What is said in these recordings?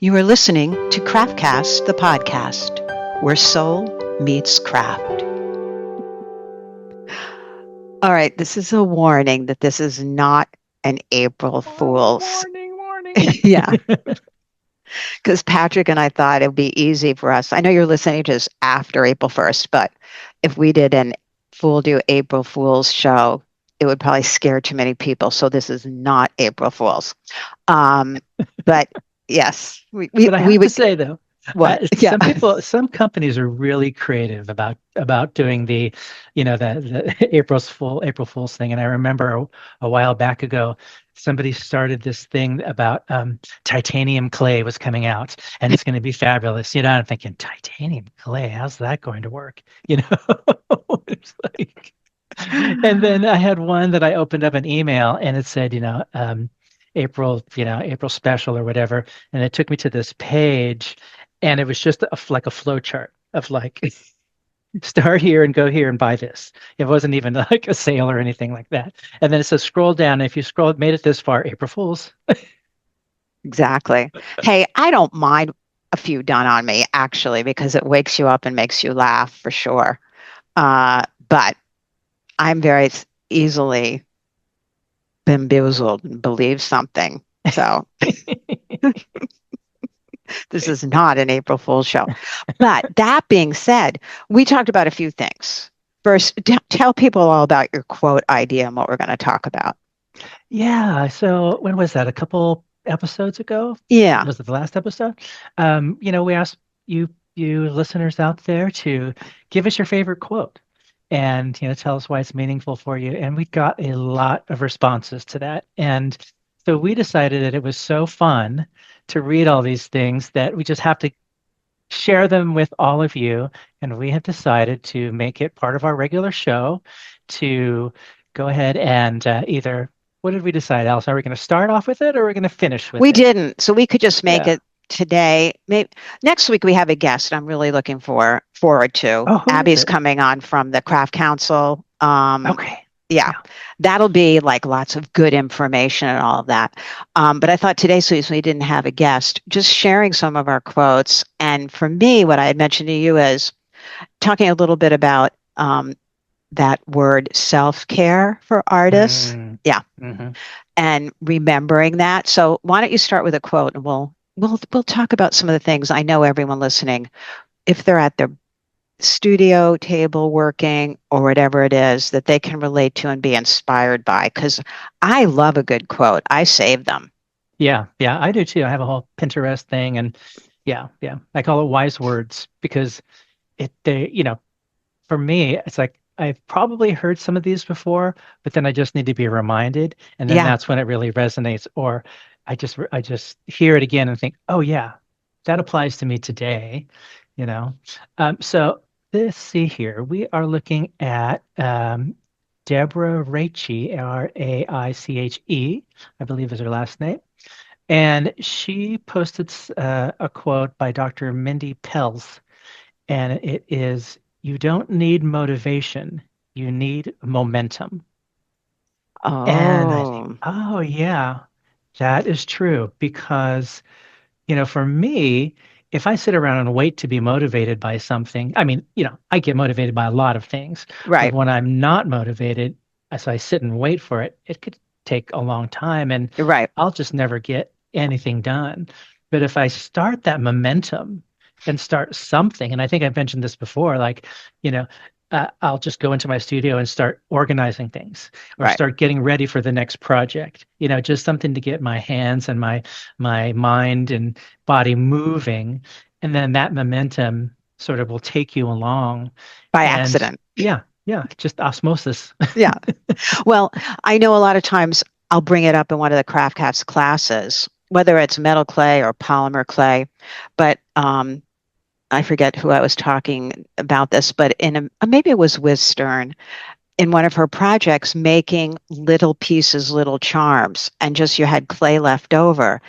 You are listening to CraftCast, the podcast, where soul meets craft. All right, this is a warning that this is not an April Fool's. Warning. Yeah, because Patrik and I thought it would be easy for us. I know you're listening to this after April 1st, but if we did an April Fool's show, it would probably scare too many people. So this is not April Fool's. But yes, But I have to say though, what? some companies are really creative about doing the April Fool's thing. And I remember a while back ago, somebody started this thing about titanium clay was coming out, and it's going to be fabulous. I'm thinking, titanium clay, how's that going to work? It's like, and then I had one that I opened up an email, and it said, April special or whatever, and it took me to this page, and it was just like a flow chart of like start here and go here and buy this. It wasn't even like a sale or anything like that. And then it says scroll down. If you made it this far, April Fools. Exactly. Hey, I don't mind a few done on me actually, because it wakes you up and makes you laugh for sure. But I'm very easily bamboozled and believe something. So this is not an April Fool's show. But that being said, we talked about a few things. First, tell people all about your quote idea and what we're going to talk about. Yeah. So when was that? A couple episodes ago? Yeah. Was it the last episode? We asked you listeners out there to give us your favorite quote and, tell us why it's meaningful for you. And we got a lot of responses to that. And so we decided that it was so fun to read all these things that we just have to share them with all of you. And we have decided to make it part of our regular show to go ahead and either, what did we decide, Alice? Are we going to start off with it or are we going to finish with it? We didn't. So we could just make it today. Maybe next week we have a guest I'm really looking forward to. Oh, Abby's coming on from the Craft Council. Okay. Yeah, that'll be like lots of good information and all of that. But I thought today, since we didn't have a guest, just sharing some of our quotes. And for me, what I had mentioned to you is talking a little bit about that word self-care for artists. Yeah. Mm-hmm. And remembering that. So why don't you start with a quote, and we'll talk about some of the things. I know everyone listening, if they're at their studio table working or whatever it is, that they can relate to and be inspired by, because I love a good quote. I save them. Yeah, I do too. I have a whole Pinterest thing, and yeah, I call it wise words because for me, it's like I've probably heard some of these before, but then I just need to be reminded, and then that's when it really resonates. Or I just hear it again and think, oh yeah, that applies to me today. So let's see here. We are looking at Deborah Raiche, Raiche, I believe is her last name. And she posted a quote by Dr. Mindy Pelz. And it is, you don't need motivation, you need momentum. Oh. And I think, oh yeah, that is true. Because, for me, if I sit around and wait to be motivated by something, I mean, I get motivated by a lot of things. Right. But when I'm not motivated, so I sit and wait for it, it could take a long time and I'll just never get anything done. But if I start that momentum and start something, and I think I've mentioned this before, like, I'll just go into my studio and start organizing things or start getting ready for the next project, just something to get my hands and my mind and body moving. And then that momentum sort of will take you along. By accident. Yeah, just osmosis. Yeah. Well, I know a lot of times I'll bring it up in one of the CraftCast classes, whether it's metal clay or polymer clay, but I forget who I was talking about this, but maybe it was with Stern, in one of her projects, making little pieces, little charms, and just you had clay left over.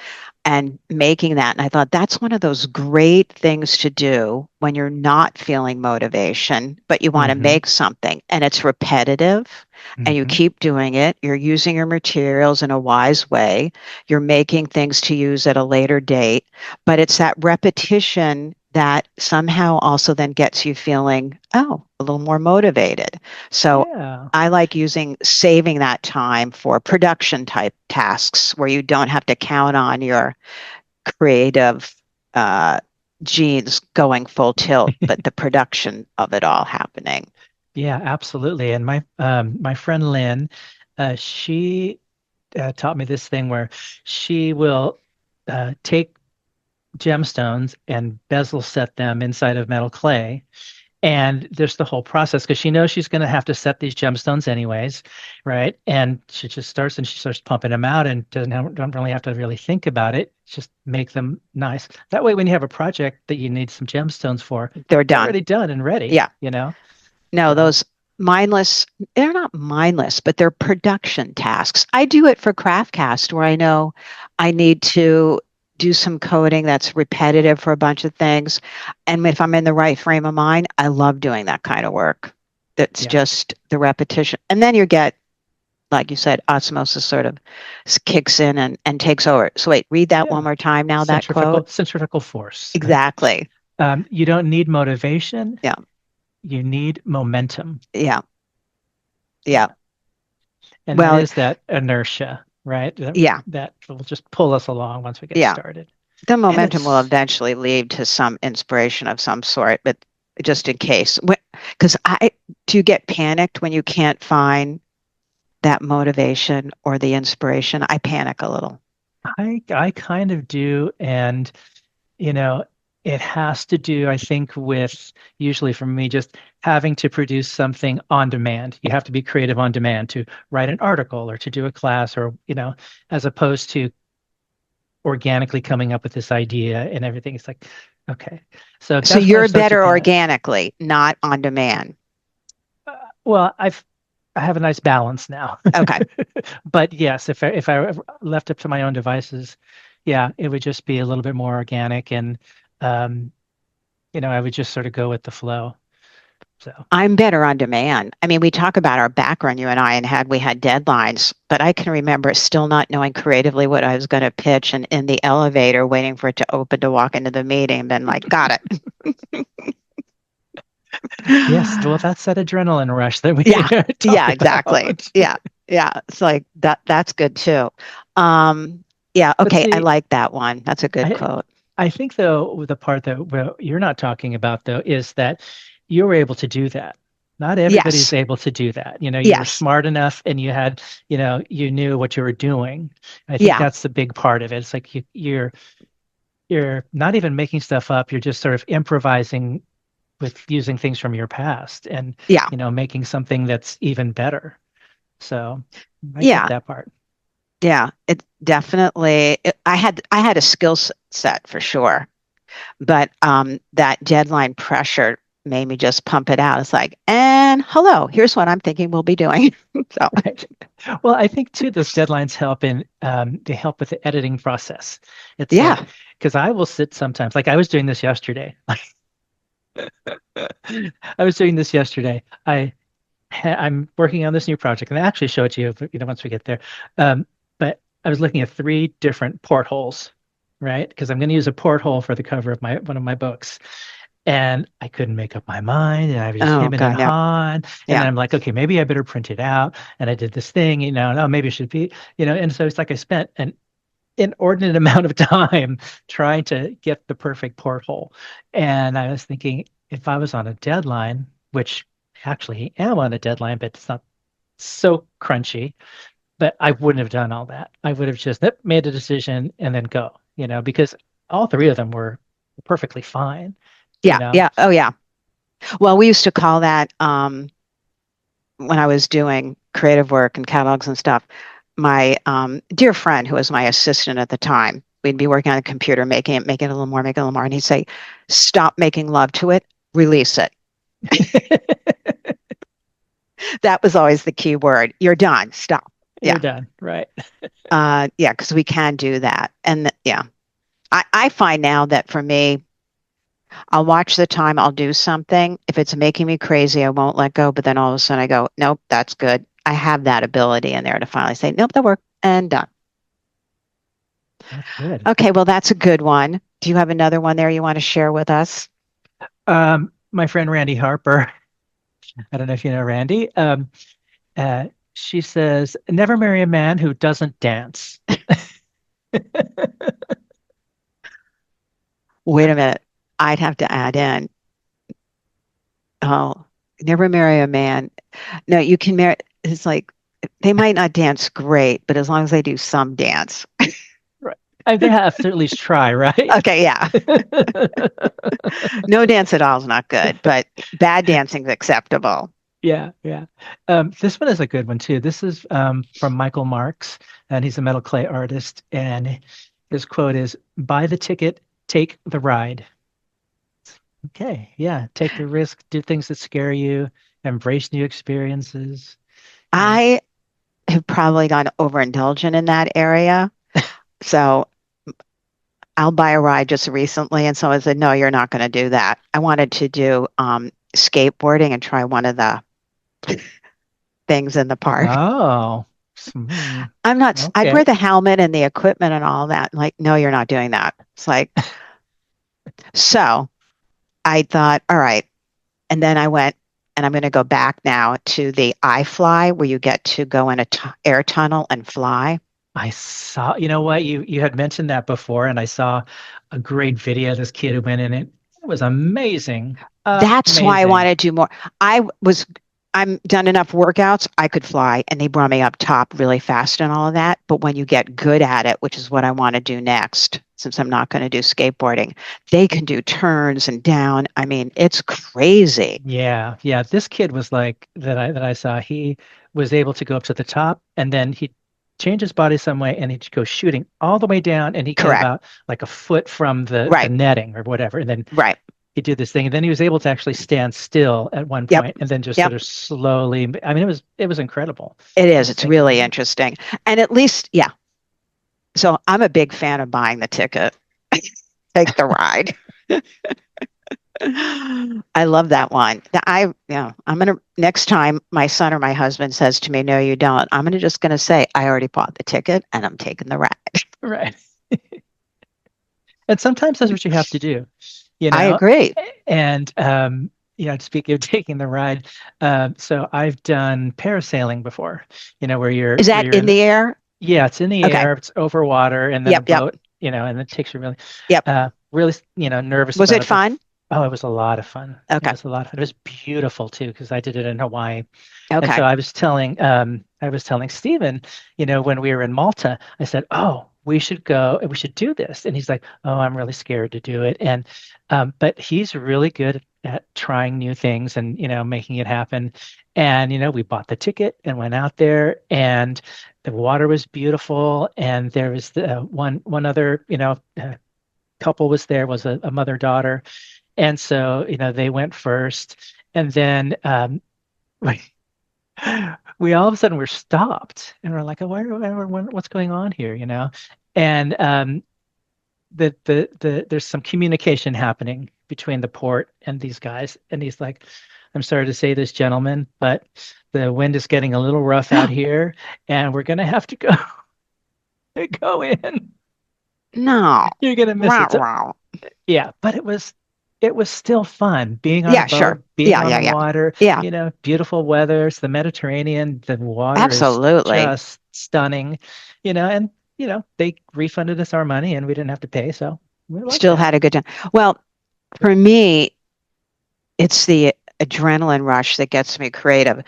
and making that. And I thought that's one of those great things to do when you're not feeling motivation, but you want to Mm-hmm. make something and it's repetitive and you Mm-hmm. keep doing it. You're using your materials in a wise way. You're making things to use at a later date, but it's that repetition that somehow also then gets you feeling, oh, a little more motivated. So Yeah. I like saving that time for production type tasks where you don't have to count on your creative uh, genes going full tilt, but the production of it all happening. Yeah, absolutely. And my friend Lynn, she taught me this thing where she will take gemstones and bezel set them inside of metal clay. And there's the whole process because she knows she's going to have to set these gemstones anyways, right? And she starts pumping them out and don't really have to really think about it. Just make them nice. That way, when you have a project that you need some gemstones for, They're they're done. already done and ready, Yeah. you know? No, So, those mindless, they're not mindless, but they're production tasks. I do it for CraftCast where I know I need to do some coding that's repetitive for a bunch of things. And if I'm in the right frame of mind, I love doing that kind of work. That's yeah. just the repetition. And then you get, like you said, osmosis sort of kicks in and takes over. So wait, read that one Yeah. more time now, that quote. Centrifugal force, right? Exactly. You don't need motivation, Yeah. you need momentum. Yeah. Yeah. Yeah. And that Well, is that inertia, right? yeah. That will just pull us along once we get Yeah. started. The And momentum will it's, eventually lead to some inspiration of some sort, but just in case, because do you get panicked when you can't find that motivation or the inspiration? I panic a little. I kind of do. And, you know, it has to do, I think, with usually for me, just having to produce something on demand. You have to be creative on demand to write an article or to do a class or, as opposed to organically coming up with this idea and everything. It's like, okay. So So that's when I you're start to better panic. organically, not on demand. Uh, well, I have a nice balance now. Okay. But yes, if I left up to my own devices, yeah, it would just be a little bit more organic and um, I would just sort of go with the flow. So I'm better on demand. I mean, we talk about our background, you and I, and we had deadlines, but I can remember still not knowing creatively what I was going to pitch and in the elevator waiting for it to open to walk into the meeting and then like, got yes, it. well, that's that adrenaline rush that we Yeah. talk Yeah, exactly. about. Yeah. Yeah. It's like that's good too. Yeah, But okay, I see, like that one. That's a good I quote. I think though the part that you're not talking about though is that you were able to do that. Not everybody's Yes. able to do that. You were Yes. smart enough and you knew what you were doing. I think Yeah. that's the big part of it. It's like you're not even making stuff up. You're just sort of improvising with using things from your past and Yeah. making something that's even better. So I get Yeah. that part. Yeah. It definitely I had a set for sure. But that deadline pressure made me just pump it out. It's like, and hello, here's what I'm thinking we'll be doing. So, Right. Well, I think too, those deadlines help they help with the editing process. It's yeah. like, because I will sit sometimes, like I was doing this yesterday. I was doing this yesterday. I'm working on this new project, and I actually show it to you, once we get there. But I was looking at three different portholes, right? Because I'm going to use a porthole for the cover of my one of my books. And I couldn't make up my mind, and I was just Oh, hemming and God. Yeah. hawing. And Yeah. then I'm like, okay, maybe I better print it out. And I did this thing, and oh, maybe it should be, And so it's like I spent an inordinate amount of time trying to get the perfect porthole. And I was thinking, if I was on a deadline, which actually am on a deadline, but it's not so crunchy, but I wouldn't have done all that. I would have just made a decision and then go, because all three of them were perfectly fine, you Yeah. know. Yeah. Oh, yeah. Well, we used to call that when I was doing creative work and catalogs and stuff, my dear friend who was my assistant at the time, we'd be working on a computer, making it a little more, making it a little more. And he'd say, stop making love to it, release it. That was always the key word. You're done. Stop. You're Yeah. done. Right. Yeah, because we can do that. And yeah, I find now that for me, I'll watch the time, I'll do something. If it's making me crazy, I won't let go. But then all of a sudden I go, nope, that's good. I have that ability in there to finally say, nope, that worked and done. That's good. Okay, well, that's a good one. Do you have another one there you want to share with us? My friend Randy Harper, I don't know if you know Randy. Uh, she says, never marry a man who doesn't dance. Wait a minute. I'd have to add in, oh, never marry a man. No, you can marry, it's like they might not dance great, but as long as they do some dance. Right. They have to at least try, right? Okay, yeah. No dance at all is not good, but bad dancing is acceptable. Yeah, yeah. This one is a good one too. This is from Michael Marks, and he's a metal clay artist. And his quote is, "Buy the ticket, take the ride." Okay, yeah. Take the risk, do things that scare you, embrace new experiences. You know, I have probably gone overindulgent in that area. So I'll buy a ride just recently. And so I said, no, you're not going to do that. I wanted to do skateboarding and try one of the things in the park. oh, I'm not, I'd wear okay. the helmet and the equipment and all that. Like, no, you're not doing that. It's like, so I thought, all right. And then I went, and I'm going to go back now to the iFly where you get to go in a air tunnel and fly. I saw, you know what, you had mentioned that before, and I saw a great video of this kid who went in it. It was amazing. That's why I want Amazing. to do more. I'm done enough workouts. I could fly and they brought me up top really fast and all of that. But when you get good at it, which is what I want to do next, since I'm not going to do skateboarding, they can do turns and down. I mean, it's crazy. Yeah, yeah. This kid was like that I saw. He was able to go up to the top and then he changed his body some way and he'd go shooting all the way down and he'd get Correct. about like a foot from the Right. netting or whatever. And then Right. he'd do this thing. And then he was able to actually stand still at one Yep. point and then just sort Yep. of slowly. I mean, it was incredible. It I is. was It's really thinking, interesting. And at least, yeah. So I'm a big fan of buying the ticket, take the ride. I love that one. Yeah, I'm gonna next time my son or my husband says to me, "No, you don't," I'm gonna just gonna say, "I already bought the ticket and I'm taking the ride." right. And sometimes that's what you have to do, you I know. agree. And speaking of taking the ride, so I've done parasailing before, where you're Is where that you're in in, the air? yeah, it's in the Okay. air, it's over water, and then a Yep. Yep. boat, and it takes you Yep. really, nervous Was about it it. But fun? oh, it was a lot of fun. It Okay. was a lot. It was beautiful too because I did it in Hawaii. And Okay. so I was telling Stephen, when we were in Malta, I said, "Oh, we should go, we should do this." And he's like, "Oh, I'm really scared to do it." And but he's really good at trying new things and making it happen. And we bought the ticket and went out there, and the water was beautiful. And there was the one other couple was there, was a mother daughter, and so they went first, and then we all of a sudden were stopped and we're like, oh, what's going on here, and there's some communication happening between the port and these guys, and he's like, I'm sorry to say this, gentlemen, but the wind is getting a little rough out here and we're gonna have to go go in. No. You're gonna miss Wow. it. So, Wow. yeah, but it was still fun being on a Yeah. Sure. boat, being Yeah. on Yeah. the Yeah. water, Yeah. beautiful weather. It's the Mediterranean. The water is Absolutely. just stunning, and they refunded us our money and we didn't have to pay, so we liked Still that. had a good time. Well, for me, it's the adrenaline rush that gets me creative.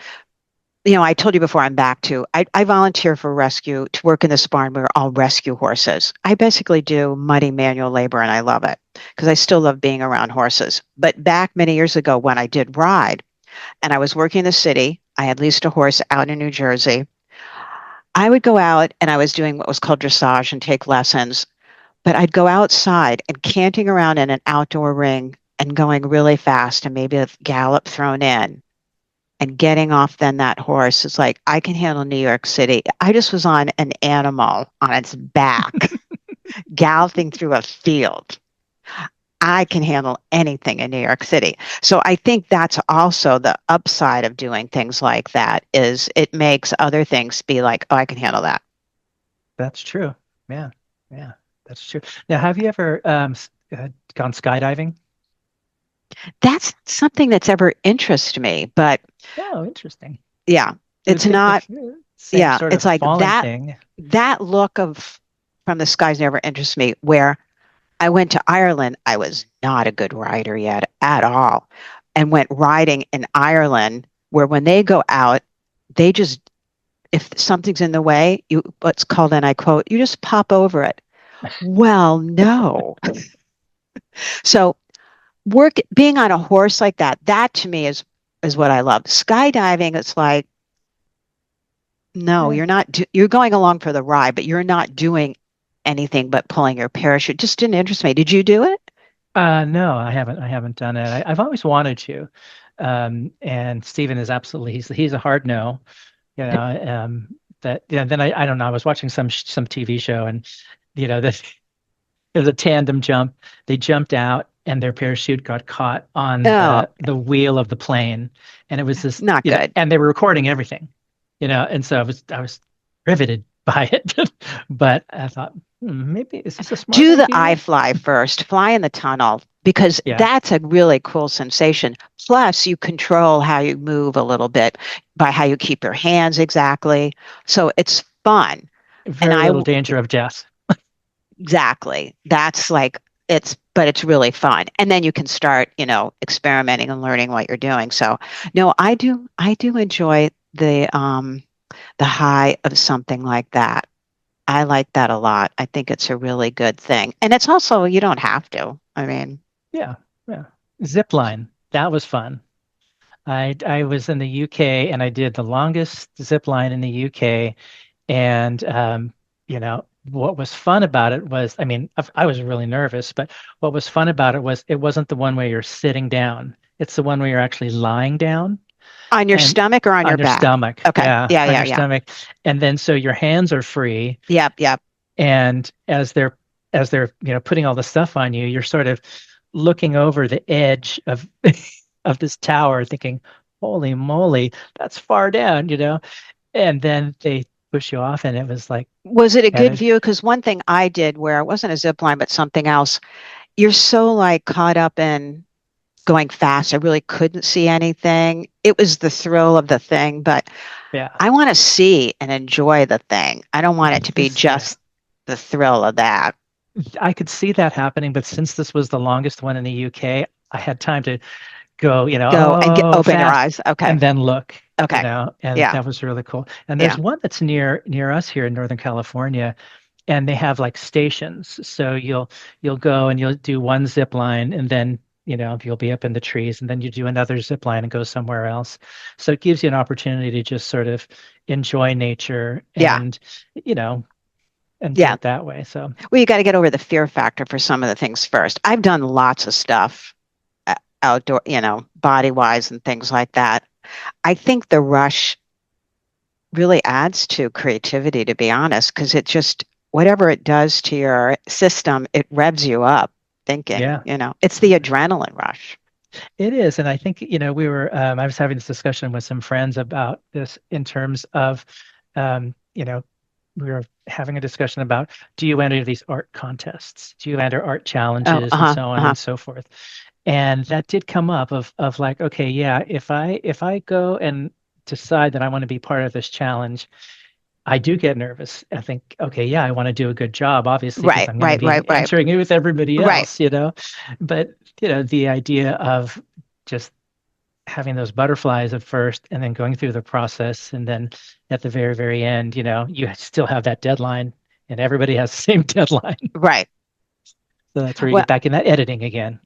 I told you before I'm back to, I volunteer for rescue to work in this barn. We're all rescue horses. I basically do muddy manual labor and I love it because I still love being around horses. But back many years ago when I did ride and I was working in the city, I had leased a horse out in New Jersey. I would go out and I was doing what was called dressage and take lessons, but I'd go outside and canting around in an outdoor ring and going really fast and maybe a gallop thrown in. and getting off then that horse is like, I can handle New York City. I just was on an animal on its back, galloping through a field. I can handle anything in New York City. So I think that's also the upside of doing things like that is it makes other things be like, oh, I can handle that. That's true. Yeah, yeah, that's true. Now, have you ever gone skydiving? That's something that's ever interested me, but Oh, interesting. yeah, It's it's good. not, Same yeah, sort it's of like falling that thing. that look of from the skies never interests me. Where I went to Ireland, I was not a good rider yet at all, and went riding in Ireland, where when they go out, they just if something's in the way, you what's called, and I quote, you just pop over it. Well, no. So work being on a horse like that, that to me is what I love. Skydiving, it's like, no, Yeah. you're going along for the ride, but you're not doing anything but pulling your parachute. Just didn't interest me. Did you do it? No, I haven't. I haven't done it. I've always wanted to. And Stephen is absolutely he's a hard no. You know, that yeah. Then I don't know. I was watching some TV show and that it was a tandem jump. They jumped out and their parachute got caught on Oh, the wheel of the plane, and it was this not good. and they were recording everything, and so I was riveted by it. But I thought, maybe is this a smart Do the I idea? fly first, fly in the tunnel, because Yeah. that's a really cool sensation. Plus, you control how you move a little bit by how you keep your hands exactly. So it's fun. And Very I little danger of death. exactly. That's like but it's really fun. And then you can start, experimenting and learning what you're doing. So, no, I do enjoy the high of something like that. I like that a lot. I think it's a really good thing. And it's also, you don't have to. I mean, Yeah, yeah. Zip line. That was fun. I was in the UK and I did the longest zip line in the UK. And what was fun about it was, I mean, I was really nervous, but what was fun about it was it wasn't the one where you're sitting down. It's the one where you're actually lying down on your and stomach or on your on your back? stomach. Okay. Yeah, Yeah, on yeah, your yeah. stomach. And then so your hands are free. Yep, yep. And as they're putting all the stuff on you, you're sort of looking over the edge of of this tower, thinking, "Holy moly, that's far down." And then they push you off, and it was like, Was it a and good view? Because one thing I did where it wasn't a zip line, but something else, you're so like caught up in going fast. I really couldn't see anything. It was the thrill of the thing, but yeah, I want to see and enjoy the thing. I don't want it to be yeah, just the thrill of that. I could see that happening. But since this was the longest one in the UK, I had time to go, Go and open your fast, eyes. Okay. and then look, Okay. and Yeah. that was really cool. And Yeah. there's one that's near us here in Northern California, and they have like stations. So you'll go and you'll do one zip line, and then you'll be up in the trees, and then you do another zip line and go somewhere else. So it gives you an opportunity to just sort of enjoy nature Yeah. and do Yeah. it that way. So Well, you got to get over the fear factor for some of the things first. I've done lots of stuff outdoor, body wise and things like that. I think the rush really adds to creativity, to be honest, because it just, whatever it does to your system, it revs you up thinking, yeah, it's the adrenaline rush. it is. And I think, I was having this discussion with some friends about this in terms of, we were having a discussion about, do you enter these art contests? Do you enter art Oh, challenges and uh-huh, so on uh-huh. and so forth? And that did come up of like, okay, yeah, if I go and decide that I want to be part of this challenge, I do get nervous. I think, okay, yeah, I want to do a good job, obviously, because Right, I'm going to right, right, be right, entering it with everybody right. else. But, the idea of just having those butterflies at first and then going through the process. And then at the very, very end, you still have that deadline and everybody has the same deadline. Right. So that's where you Well, get back in that editing again.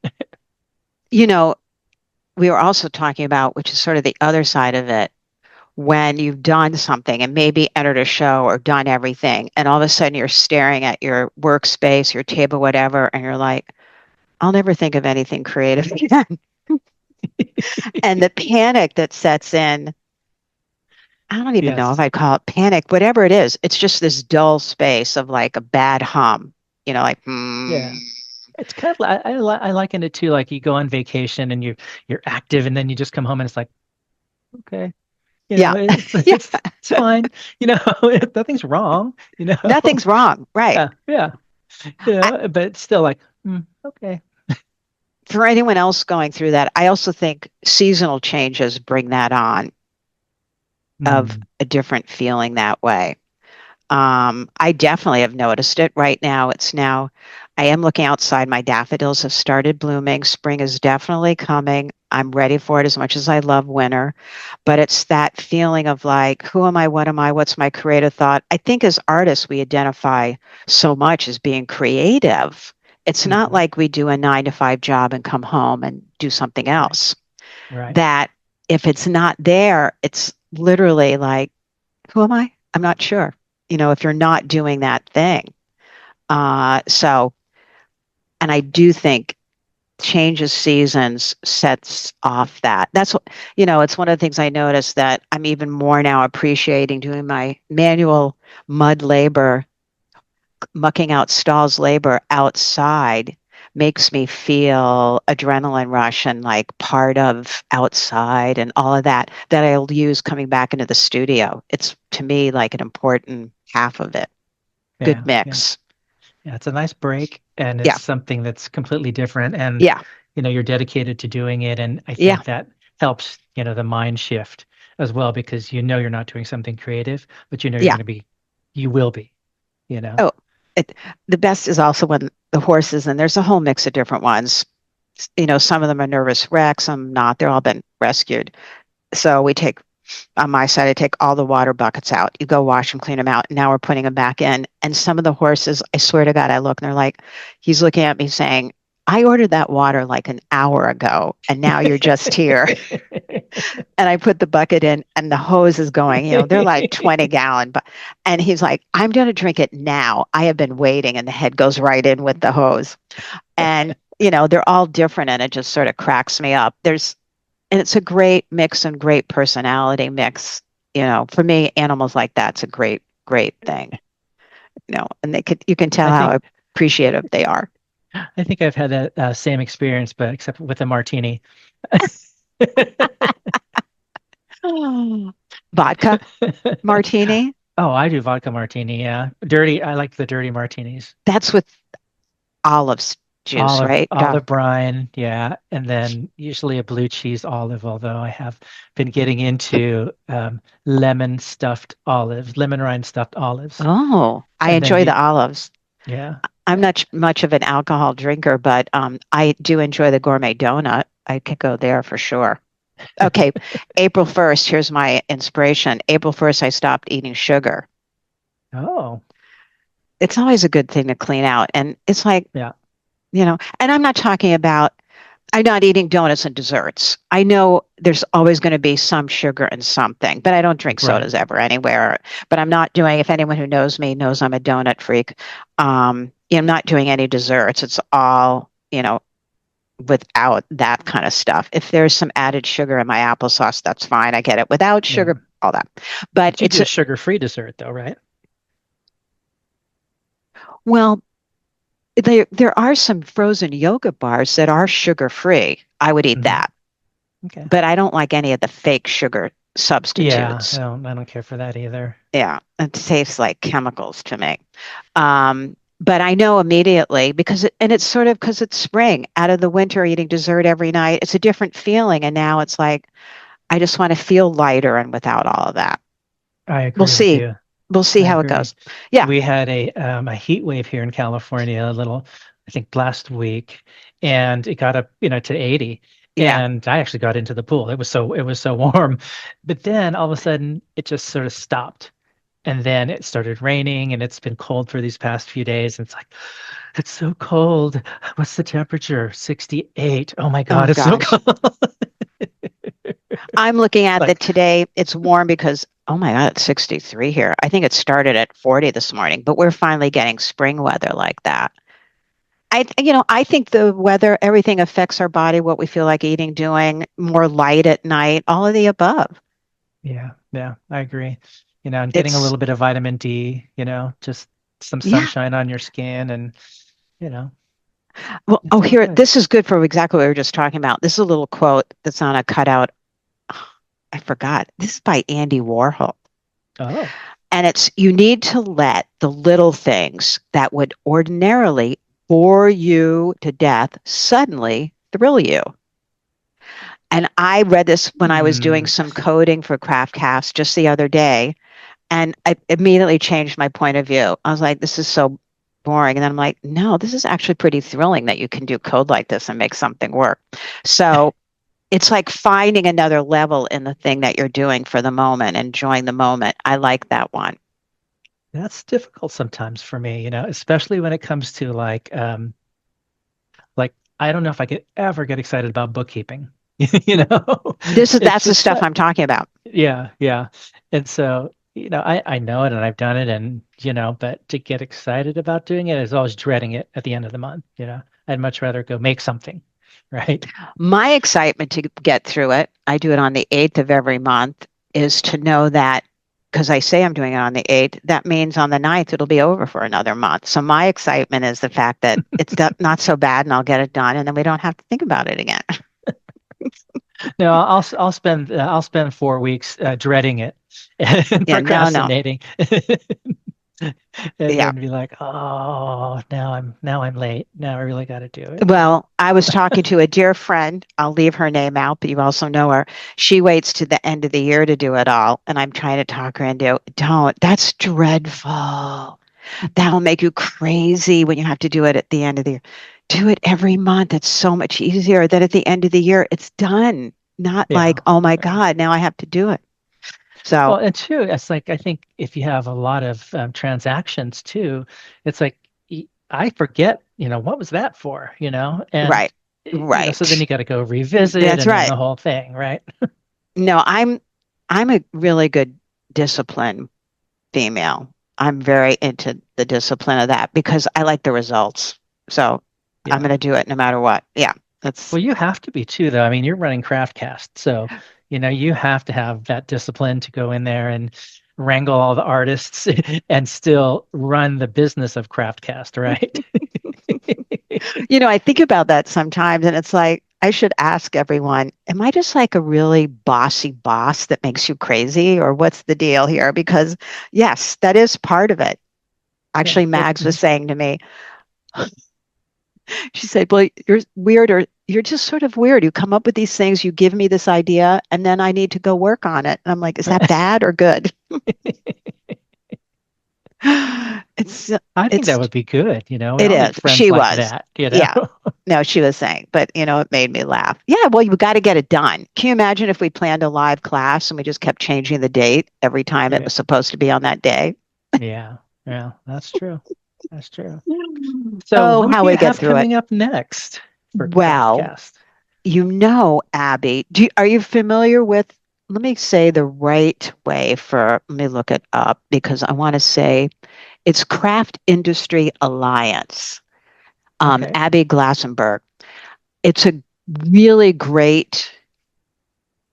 you know, we were also talking about, which is sort of the other side of it, when you've done something and maybe entered a show or done everything, and all of a sudden you're staring at your workspace, your table, whatever, and you're like, I'll never think of anything creative again. And the panic that sets in, I don't even know if Yes. I'd call it panic, whatever it is. It's just this dull space of like a bad hum, like, Yeah. It's kind of I liken it to like you go on vacation and you're active and then you just come home and it's like, okay, yeah, it's yeah, it's fine. Nothing's wrong, nothing's wrong. Right. Yeah, yeah. I, But still like, okay. for anyone else going through that, I also think seasonal changes bring that on of Mm, a different feeling that way. I definitely have noticed it right now. I am looking outside. My daffodils have started blooming. Spring is definitely coming. I'm ready for it as much as I love winter. But it's that feeling of like, who am I? What am I? What's my creative thought? I think as artists, we identify so much as being creative. It's not mhm. like we do a 9 to 5 job and come home and do something Right, else. right. That if it's not there, it's literally like, who am I? I'm not sure. If you're not doing that thing. So, and I do think change of seasons sets off that. That's what, it's one of the things I noticed that I'm even more now appreciating doing my manual mud labor, mucking out stalls labor outside makes me feel adrenaline rush and like part of outside and all of that I'll use coming back into the studio. It's to me like an important half of it. Good Yeah, yeah. mix. Yeah, it's a nice break and it's Yeah. something that's completely different and Yeah. you're dedicated to doing it and I Yeah. think that helps, the mind shift as well because you're not doing something creative, but you're Yeah. going to be you will be, you know. Oh, it, the best is also when the horses, and there's a whole mix of different ones. Some of them are nervous wrecks, some not. They're all been rescued. So on my side, I take all the water buckets out. You go wash them, clean them out. Now we're putting them back in. And some of the horses, I swear to God, I look and they're like, he's looking at me saying, I ordered that water like an hour ago, and now you're just here. And I put the bucket in and the hose is going, they're like 20-gallon. But and he's like, I'm going to drink it now. I have been waiting. And the head goes right in with the hose. And, they're all different and it just sort of cracks me up. And it's a great mix and great personality mix. For me, animals like that's a great, great thing, and you can tell I how think appreciative they are. I think I've had that same experience, but except with a martini. Vodka martini, Oh, I do vodka martini, yeah. Dirty, I like the dirty martinis. that's with olive juice, Olive, right? olive brine, yeah, and then usually a blue cheese olive, although I have been getting into lemon rind stuffed olives. Oh, I And then enjoy the olives. yeah. I'm not much of an alcohol drinker, but I do enjoy the gourmet donut. I could go there for sure. Okay, April 1st, here's my inspiration. April 1st, I stopped eating sugar. Oh, It's always a good thing to clean out. And it's like, yeah. and I'm not eating donuts and desserts. I know there's always going to be some sugar in something, but I don't drink Right. sodas ever anywhere. But I'm not doing, if anyone who knows me knows I'm a donut freak. I'm not doing any desserts. It's all, without that kind of stuff. If there's some added sugar in my applesauce, that's fine. I get it. Without Yeah. sugar, all that. But But you do a sugar-free dessert though, right? well, there are some frozen yogurt bars that are sugar free. I would eat Hmm. that, Okay. but I don't like any of the fake sugar Yeah, substitutes. I don't care for that either. Yeah, it tastes like chemicals to me. But I know immediately and it's sort of because it's spring, out of the winter, eating dessert every night. It's a different feeling, and now it's like I just want to feel lighter and without all of that. I We'll agree with see. you. We'll see I how it agree. goes. Yeah, We had a heat wave here in California I think last week, and it got up, to 80. yeah. And I actually got into the pool. It was so warm. But then all of a sudden it just sort of stopped. And then it started raining and it's been cold for these past few days. And it's like, it's so cold. What's the temperature? 68. Oh my Oh God, it's so gosh. cold. I'm looking at that Like, today. It's warm because, oh my God, it's 63 here. I think it started at 40 this morning, but we're finally getting spring weather like that. I think the weather, everything affects our body, what we feel like eating, doing, more light at night, all of the above. Yeah, yeah, I agree. And getting a It's, little bit of vitamin D, just some yeah. sunshine on your skin and, you know, Well, oh, it's all here, good. this is good for exactly what we were just talking about. This is a little quote that's on a cutout. I forgot. This is by Andy Warhol. Oh, And it's, you need to let the little things that would ordinarily bore you to death suddenly thrill you. And I read this when I was doing hmm. some coding for CraftCast just the other day, and I immediately changed my point of view. I was like, this is so boring. And then I'm like, no, this is actually pretty thrilling that you can do code like this and make something work. So it's like finding another level in the thing that you're doing for the moment, enjoying the moment. I like that one. That's difficult sometimes for me, especially when it comes to like I don't know if I could ever get excited about bookkeeping. You know, it's That's the just stuff I'm talking about. yeah, yeah. And so, I know it and I've done it and, but to get excited about doing it is always dreading it at the end of the month. I'd much rather go make something, right? My excitement to get through it, I do it on the 8th of every month, is to know that because I say I'm doing it on the 8th, that means on the 9th it'll be over for another month. So my excitement is the fact that it's not so bad and I'll get it done and then we don't have to think about it again. No, I'll spend 4 weeks dreading it and Yeah, no, no. procrastinating and Yeah. then be like, "Oh, now I'm late. Now I really got to do it." Well, I was talking to a dear friend. I'll leave her name out, but you also know her. She waits to the end of the year to do it all. And I'm trying to talk her into, don't. That's dreadful. That'll make you crazy when you have to do it at the end of the year. Do it every month. It's so much easier than at the end of the year. It's done. Not like, Yeah. oh my Yeah. God, now I have to do it. So, Well, and two, it's like I think if you have a lot of transactions too, it's like I forget, what was that for, and right, so then right. you got to go revisit That's and then right. the whole thing, right? No, I'm a really good discipline female. I'm very into the discipline of that because I like the results. So I'm going Yeah. to do it no matter what. Yeah, that's Well, you have to be too, though. I mean, you're running CraftCast, so you have to have that discipline to go in there and wrangle all the artists and still run the business of CraftCast, right? I think about that sometimes and it's like, I should ask everyone, am I just like a really bossy boss that makes you crazy or what's the deal here? Because yes, that is part of it. Yeah. Actually, Mags was saying to me, she said, well, you're weird or you're just sort of weird. You come up with these things, you give me this idea, and then I need to go work on it. And I'm like, is that bad or good? It's I think that it's would be good. We it all need is. friends She like was. that. Yeah. No, she was saying, but it made me laugh. Yeah, well, you got to get it done. Can you imagine if we planned a live class and we just kept changing the date every time it Yeah. was supposed to be on that day? Yeah. Yeah. That's true. That's true. So Oh, what how do you we get have through it. coming up next for Well, CraftCast? Abby, are you familiar with, let me say the right way let me look it up because I want to say it's Craft Industry Alliance, Okay. Abby Glassenberg. It's a really great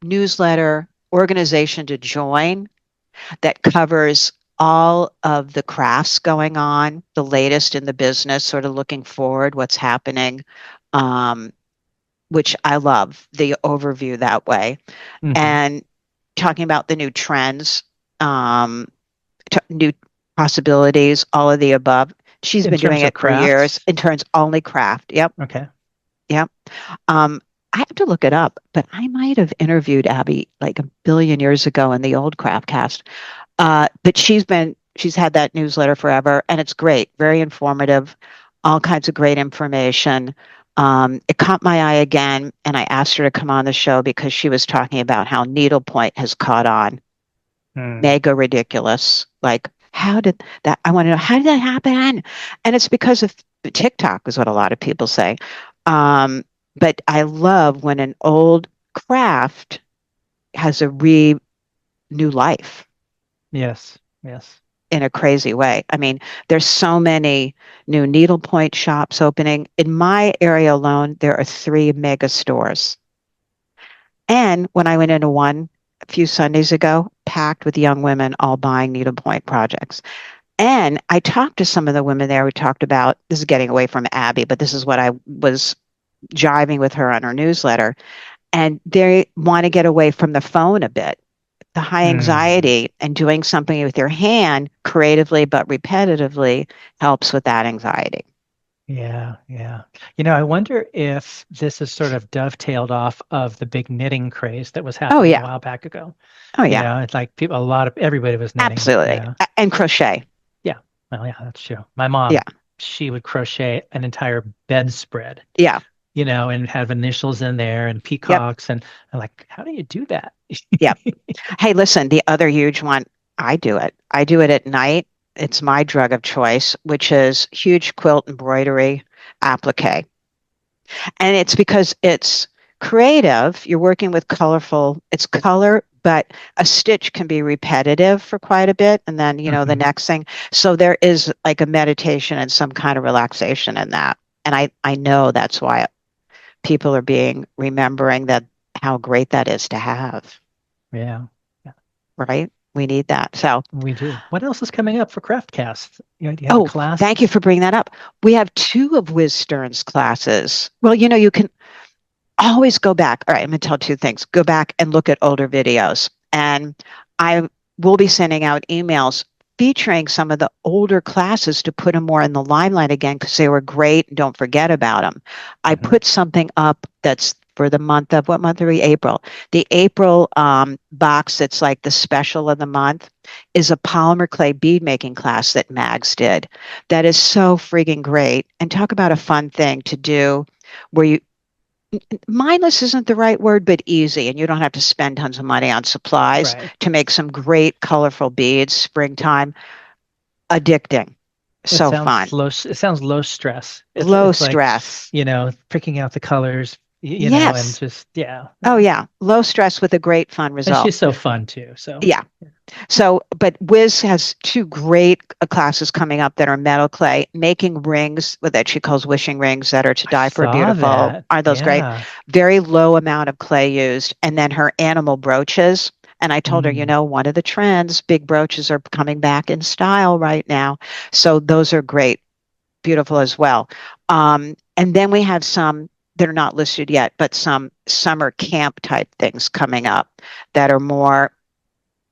newsletter organization to join that covers all of the crafts going on, the latest in the business, sort of looking forward, what's happening, um, which I love the overview that way. Hmm. And talking about the new trends, um, new possibilities, all of the above. She's In been doing terms of it for years crafts? in turns only craft. Yep. Okay. Yep. I have to look it up, but I might have interviewed Abby like a billion years ago in the old Craftcast. But she's had that newsletter forever, and it's great, very informative, all kinds of great information. It caught my eye again, and I asked her to come on the show because she was talking about how needlepoint has caught on, Hmm. mega ridiculous. Like, how did that? I want to know how did that happen? And it's because of TikTok, is what a lot of people say. But I love when an old craft has a new life. Yes. Yes. in a crazy way. I mean, there's so many new needlepoint shops opening. In my area alone, there are three mega stores. And when I went into one a few Sundays ago, packed with young women all buying needlepoint projects. And I talked to some of the women there. We talked about this is getting away from Abby, but this is what I was jiving with her on her newsletter. And they want to get away from the phone a bit. The high Mm. anxiety and doing something with your hand creatively but repetitively helps with that anxiety. Yeah, yeah. I wonder if this is sort of dovetailed off of the big knitting craze that was Oh, happening a yeah. while back ago. Oh, yeah. It's like everybody was knitting. Absolutely. And crochet. Yeah. Well, yeah, that's true. My Yeah. mom, she would crochet an entire bedspread, Yeah. and have initials in there and Yep. peacocks. And I'm like, how do you do that? Yep. Hey, listen, the other huge one, I do it. I do it at night. It's my drug of choice, which is huge quilt embroidery applique. And it's because it's creative. You're working with colorful, it's color, but a stitch can be repetitive for quite a bit. And then, the Hmm. next thing. So there is like a meditation and some kind of relaxation in that. And I know that's why people are being remembering that how great that is to have, Yeah. Yeah, right? We need that. So, we do. What else is coming up for CraftCast? Do you have a oh, class? thank you for bringing that up. We have two of Wiz Stern's classes. Well, you can always go back. All right, I'm going to tell two things. Go back and look at older videos. And I will be sending out emails featuring some of the older classes to put them more in the limelight again because they were great. Don't forget about them. I Hmm. put something up that's for the month of what month are we? April. The April box that's like the special of the month is a polymer clay bead making class that Mags did. That is so freaking great. And talk about a fun thing to do where you mindless isn't the right word, but easy. And you don't have to spend tons of money on supplies Right. to make some great colorful beads, springtime, addicting. So fun. It sounds low stress. Low It's like, stress. picking out the colors, and Yes. just yeah, Oh, yeah. yeah. Low stress with a great fun And result. she's so fun too. So Yeah. So, but Wiz has two great classes coming up that are metal clay, making rings that she calls wishing rings that are to I die for saw beautiful. that. Aren't those great? Yeah. Very low amount of clay used. And then her animal brooches. And I told her, Mm. one of the trends, big brooches are coming back in style right now. So those are great, beautiful as well. And then we have some that are not listed yet, but some summer camp type things coming up that are more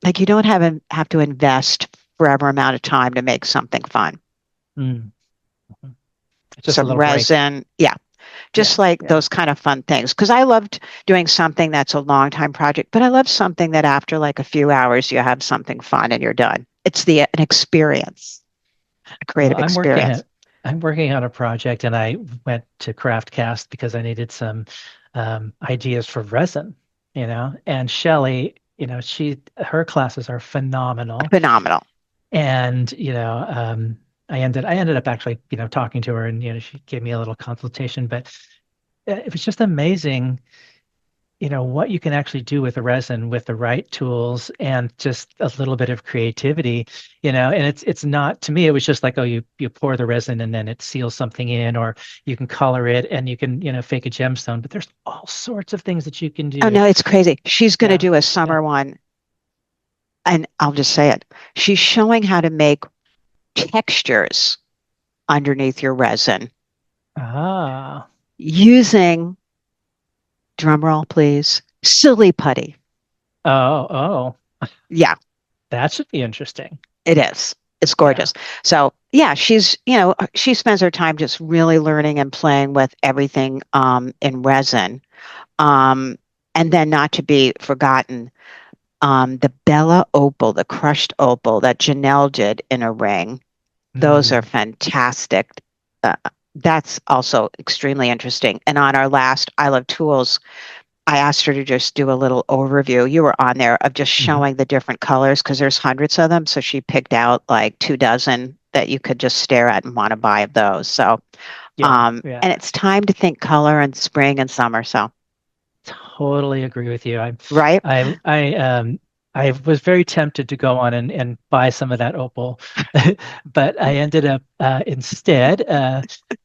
like you don't have to invest forever amount of time to make something fun. Mm. Mhm. It's just a Some little break. resin, yeah, just Yeah. like Yeah. those kind of fun things. Because I loved doing something that's a long time project, but I love something that after like a few hours you have something fun and you're done. It's an experience, a Well, creative experience. I'm working on a project, and I went to CraftCast because I needed some ideas for resin. And Shelley, her classes are phenomenal. Phenomenal. And I ended up actually talking to her, and she gave me a little consultation. But it was just amazing, what you can actually do with the resin with the right tools and just a little bit of creativity. And it's not, to me, it was just like, oh, you pour the resin and then it seals something in, or you can color it and you can fake a gemstone. But there's all sorts of things that you can Oh do. no, it's crazy. She's going to Yeah. do a Yeah. summer one, and I'll just say it. She's showing how to make textures underneath your resin Ah. using, drum roll please, silly putty. Oh. Yeah, That should be interesting. it is. It's Yeah. gorgeous. So yeah, she spends her time just really learning and playing with everything in resin. Um, and then not to be forgotten, the Bella opal, the crushed opal that Janelle did in a ring. Those are Mm. fantastic. Uh, that's also extremely interesting. And on our last I Love Tools, I asked her to just do a little overview. You were on there of just Hmm. showing the different colors because there's hundreds of them. So she picked out like 2 dozen that you could just stare at and want to buy of those. So, Yeah. Yeah. and it's time to think color and spring and summer. So, Totally agree with you. right? I, I, um, I was very tempted to go on and buy some of that opal, but I ended up instead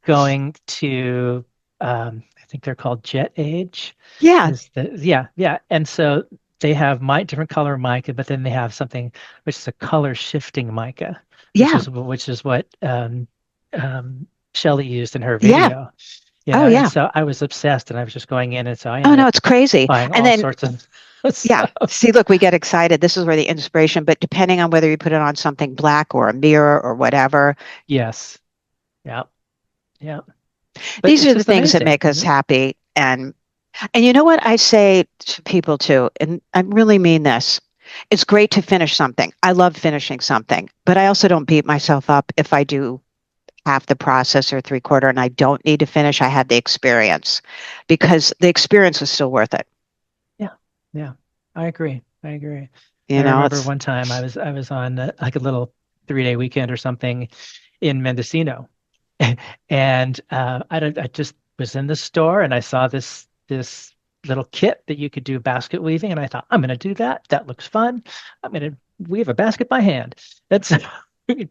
going to I think they're called Jet Age. Yeah. Is the yeah yeah, and so they have my different color mica, but then they have something which is a color shifting mica, Yeah. which is what Shelley used in her Yeah. video. Oh, And yeah. so I was obsessed, and I was just going in, and so I Oh, ended no, up it's crazy. buying And all then, sorts of yeah. stuff. See, look, we get excited. This is where the inspiration, but depending on whether you put it on something black or a mirror or whatever, Yes. Yeah. Yeah. But these it's are the just things that amazing, make us happy. And you know what I say to people too, and I really mean this. It's great to finish something. I love finishing something, but I also don't beat myself up if I do half the process or three quarter and I don't need to finish. I had the experience because the experience was still worth it. Yeah. Yeah. I agree. I agree. I You know, remember it's one time I was on like a little 3-day weekend or something in Mendocino, and I just was in the store and I saw this little kit that you could do basket weaving, and I thought I'm going to do that. That looks fun. I'm going to weave a basket by hand. That's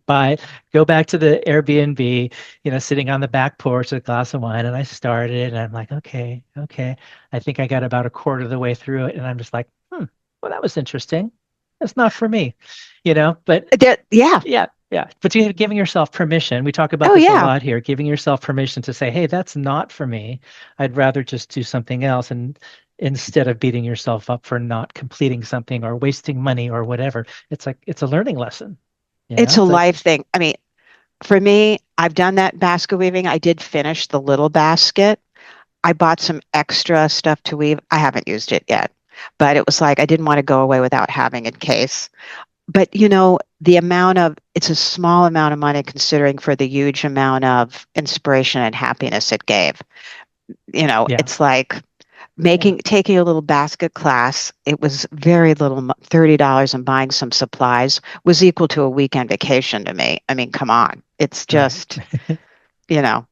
by go back to the Airbnb, sitting on the back porch with a glass of wine, and I started it, and I'm like, okay, okay. I think I got about a quarter of the way through it, and I'm just like, well, that was interesting. That's not for me, but that, yeah. yeah, yeah. But you giving yourself permission. We talk about Oh, this a yeah. lot here, giving yourself permission to say, hey, that's not for me. I'd rather just do something else. And instead of beating yourself up for not completing something or wasting money or whatever, it's like it's a learning lesson. It's a It's like, life thing. I mean, for me, I've done that basket weaving. I did finish the little basket. I bought some extra stuff to weave. I haven't used it yet, but it was like I didn't want to go away without having in case. But the amount of it's a small amount of money considering for the huge amount of inspiration and happiness it gave. yeah, It's like yeah, taking a little basket class. It was very little, $30 and buying some supplies was equal to a weekend vacation to me. I mean, come on. It's right. just, you know,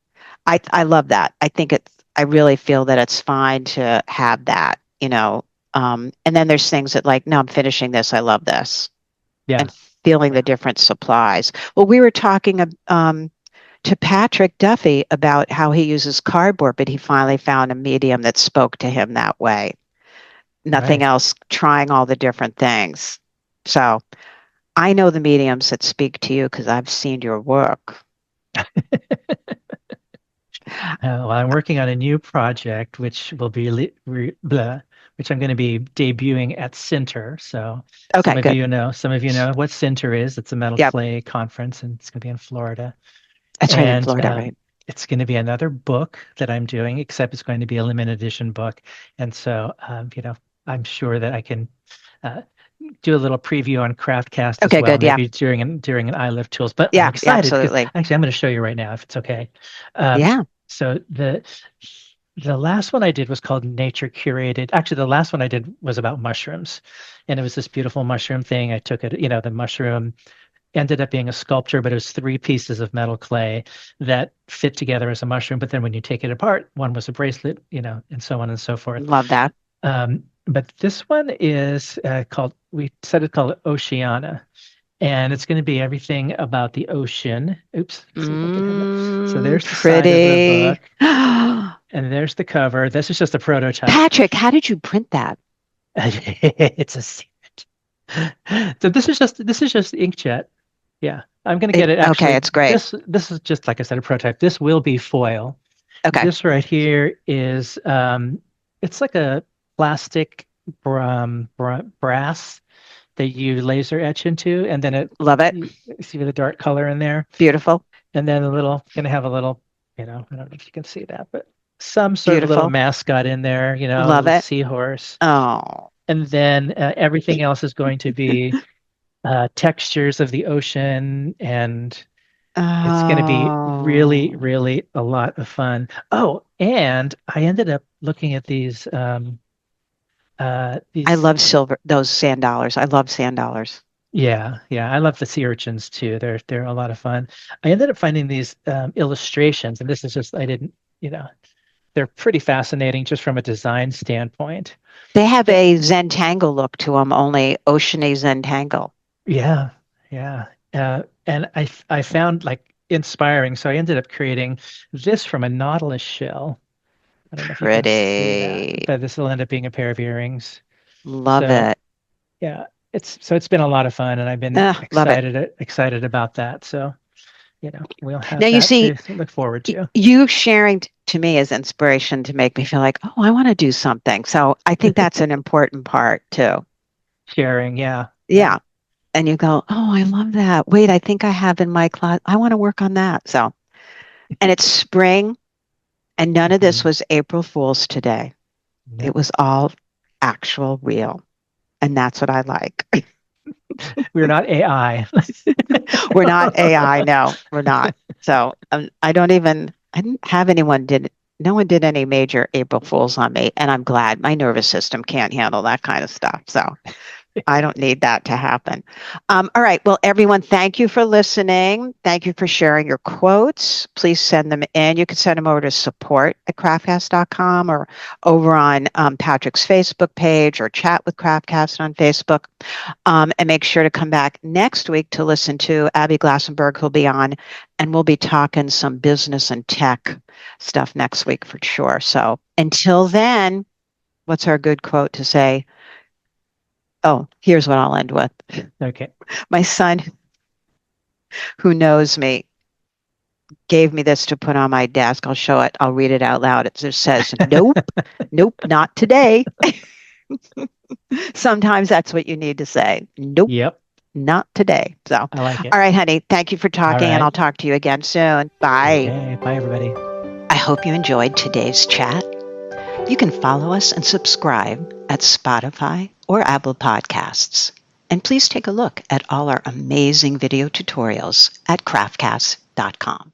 I love that. I really feel that it's fine to have that. And then there's things that like, no, I'm finishing this. I love this. Yeah, And feeling the yeah, different supplies. Well, we were talking to Patrick Duffy about how he uses cardboard, but he finally found a medium that spoke to him that way. Nothing right. else, trying all the different things. So I know the mediums that speak to you because I've seen your work. Well, I'm working on a new project, which will be which I'm going to be debuting at Sinter. So Okay, good. some of you know what Sinter is. It's a metal Yep. clay conference, and it's going to be in Florida. That's right in And Florida, right? it's going to be another book that I'm doing, except it's going to be a limited edition book. And so, I'm sure that I can uh, do a little preview on CraftCast as Okay, well, good. Yeah. maybe during an iLift Tools. But I'm Yeah, yeah, excited because absolutely. actually I'm going to show you right now if it's okay. Um, Yeah. so the last one I did was called Nature Curated. Actually, the last one I did was about mushrooms, and it was this beautiful mushroom thing. I took it, the mushroom ended up being a sculpture, but it was three pieces of metal clay that fit together as a mushroom. But then when you take it apart, one was a bracelet, and so on and so forth. Love that. But this one is we said it's called Oceana, and it's going to be everything about the ocean. Oops, let's see if I can have that. So there's the side of the Pretty. book, and there's the cover. This is just a prototype. Patrick, how did you print that? It's a secret. So this is just inkjet. Yeah, I'm going to get it. Okay, Actually, it's great. this is just like I said, a prototype. This will be foil. Okay. This right here is it's like a plastic brass that you laser etch into, and then Love it. you see the dark color in there, Beautiful. and then going to have a little, I don't know if you can see that, but some sort of little Beautiful. mascot in there, a Love little it. seahorse, Oh. and then everything else is going to be textures of the ocean, and it's going to be really, Oh. really a lot of fun. Oh, and I ended up looking at I these, love silver, those sand dollars. I love sand dollars. yeah, yeah. I love the sea urchins too. They're a lot of fun. I ended up finding these illustrations, and this is just I didn't, you know, they're pretty fascinating just from a design standpoint. They have It, a Zentangle look to them, only oceany Zentangle. yeah, yeah. And I found like inspiring. So I ended up creating this from a nautilus shell. I don't know if you can see that, Pretty. but this will end up being a pair of earrings. Love So it. yeah, it's been a lot of fun, and I've been Love it. excited about that. So we'll Now, have you that see, to look forward to. you sharing to me is inspiration to make me feel like, oh, I want to do something. So I think that's an important part too. Sharing, yeah, yeah. Yeah. And you go, oh, I love that. Wait, I think I have in my closet. I want to work on that. So, and it's spring, and none of this Mhm. was April Fool's today. It Yep. was all actual real. And that's what I like. We're not AI. We're not AI. No, we're not. So I didn't have no one did any major April Fools on me. And I'm glad my nervous system can't handle that kind of stuff. So I don't need that to happen. All right. Well, everyone, thank you for listening. Thank you for sharing your quotes. Please send them in. You can send them over to support@craftcast.com or over on Patrick's Facebook page or chat with Craftcast on Facebook. And make sure to come back next week to listen to Abby Glassenberg, who'll be on, and we'll be talking some business and tech stuff next week for sure. So until then, what's our good quote to say? Oh, here's what I'll end with. Okay. My son, who knows me, gave me this to put on my desk. I'll show it. I'll read it out loud. It just says, nope, nope, not today. Sometimes that's what you need to say. Nope, Yep. not today. So, I like all it. right, honey, thank you for All talking, and I'll right. talk to you again soon. Bye. Okay. Bye, everybody. I hope you enjoyed today's chat. You can follow us and subscribe at Spotify or Apple Podcasts. And please take a look at all our amazing video tutorials at craftcast.com.